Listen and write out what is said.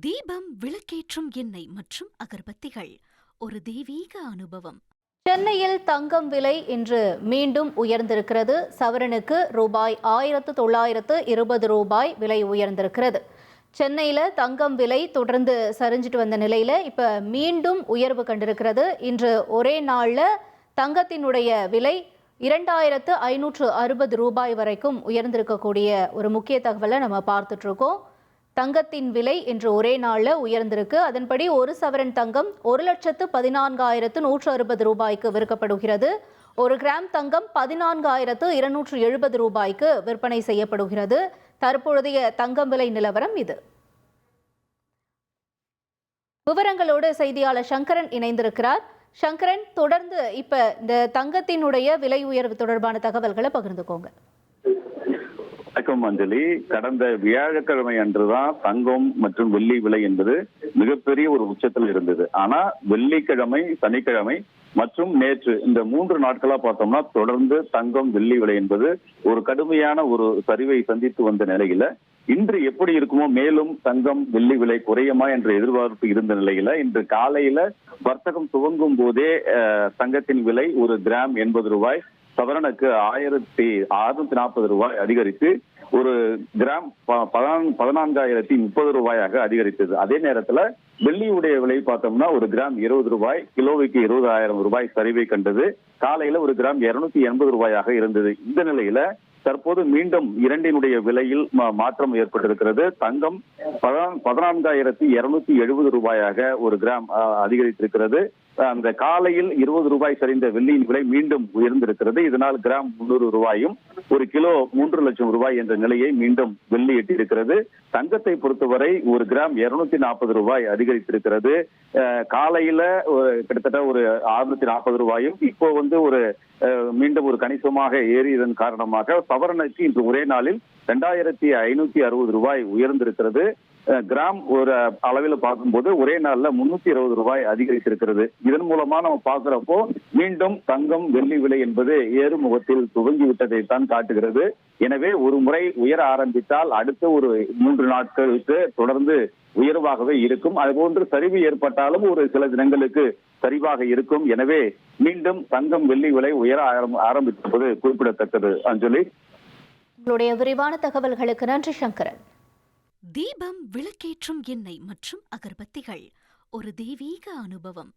தீபம் விளக்கேற்றும் எண்ணெய் மற்றும் அகர்பத்திகள் ஒரு தெய்வீக அனுபவம். சென்னையில் தங்கம் விலை இன்று மீண்டும் உயர்ந்திருக்கிறது. சவரனுக்கு ரூபாய் 1920 விலை உயர்ந்திருக்கிறது. சென்னையில் தங்கம் விலை தொடர்ந்து சரிஞ்சிட்டு வந்த நிலையில் இப்போ மீண்டும் உயர்வு கண்டிருக்கிறது. இன்று ஒரே நாளில் தங்கத்தினுடைய விலை 2560 வரைக்கும் உயர்ந்திருக்கக்கூடிய ஒரு முக்கிய தகவலை நம்ம பார்த்துட்டு இருக்கோம். தங்கத்தின் விலை இன்று ஒரே நாளில் உயர்ந்திருக்கு. அதன்படி ஒரு சவரன் தங்கம் 1,14,160 விற்கப்படுகிறது. ஒரு கிராம் தங்கம் 14,270 விற்பனை செய்யப்படுகிறது. தற்பொழுதைய தங்கம் விலை நிலவரம் இது. விவரங்களோடு செய்தியாளர் சங்கரன் இணைந்திருக்கிறார். சங்கரன், தொடர்ந்து இப்ப இந்த தங்கத்தினுடைய விலை உயர்வு தொடர்பான தகவல்களை பகிர்ந்துக்கோங்க. வணக்கம் அஞ்சலி. கடந்த வியாழக்கிழமை அன்றுதான் தங்கம் மற்றும் வெள்ளி விலை என்பது மிகப்பெரிய ஒரு உச்சத்தில் இருந்தது. ஆனா வெள்ளிக்கிழமை, சனிக்கிழமை மற்றும் நேற்று இந்த 3 நாட்களா பார்த்தோம்னா தொடர்ந்து தங்கம் வெள்ளி விலை என்பது ஒரு கடுமையான ஒரு சரிவை சந்தித்து வந்த நிலையில இன்று எப்படி இருக்குமோ, மேலும் தங்கம் வெள்ளி விலை குறையுமா என்ற எதிர்பார்ப்பு இருந்த நிலையில இன்று காலையில வர்த்தகம் துவங்கும் போதே தங்கத்தின் விலை ஒரு கிராம் 80 ரூபாய், சவரனுக்கு 1640 அதிகரித்து ஒரு கிராம் 14,030 அதிகரித்தது. அதே நேரத்துல வெள்ளியுடைய விலை பார்த்தோம்னா ஒரு கிராம் 20 ரூபாய், கிலோவுக்கு 20,000 ரூபாய் சரிவை கண்டது. காலையில ஒரு கிராம் 280 இருந்தது. இந்த நிலையில தற்போது மீண்டும் இரண்டினுடைய விலையில் மாற்றம் ஏற்பட்டிருக்கிறது. தங்கம் 14,270 ஒரு கிராம் அதிகரித்திருக்கிறது. அந்த காலையில் 20 ரூபாய் சரிந்த வெள்ளியின் விலை மீண்டும் உயர்ந்திருக்கிறது. இதனால் கிராம் 300 ரூபாயும் ஒரு கிலோ 3 லட்சம் ரூபாய் என்ற நிலையை மீண்டும் வெள்ளி எட்டியிருக்கிறது. தங்கத்தை பொறுத்தவரை ஒரு கிராம் 240 அதிகரித்திருக்கிறது. காலையில கிட்டத்தட்ட ஒரு 640 ரூபாயும் இப்போ ஒரு மீண்டும் ஒரு கணிசமாக ஏறியதன் காரணமாக சவரனுக்கு இன்று ஒரே நாளில் 2,560 உயர்ந்திருக்கிறது. கிராம் ஒரு அளவில் பார்க்கும்போது ஒரே நாள்ல 320 அதிகரித்திருக்கிறது. இதன் மூலமா நம்ம பார்க்கிறப்போ மீண்டும் தங்கம் வெள்ளி விலை என்பது ஏறுமுகத்தில் துவங்கிவிட்டதை தான் காட்டுகிறது. எனவே ஒரு முறை உயர ஆரம்பித்தால் அடுத்த ஒரு 3 நாட்களுக்கு தொடர்ந்து உயர்வாகவே இருக்கும். அதுபோன்று சரிவு ஏற்பட்டாலும் ஒரு சில தினங்களுக்கு சரிவாக இருக்கும். எனவே மீண்டும் தங்கம் வெள்ளி விலை உயர ஆரம்பித்திருப்பது குறிப்பிடத்தக்கது. அஞ்சலி, உங்களுடைய விரிவான தகவல்களுக்கு நன்றி சங்கரன். தீபம் விளக்கேற்றும் எண்ணெய் மற்றும் அகர்பத்திகள் ஒரு தெய்வீக அனுபவம்.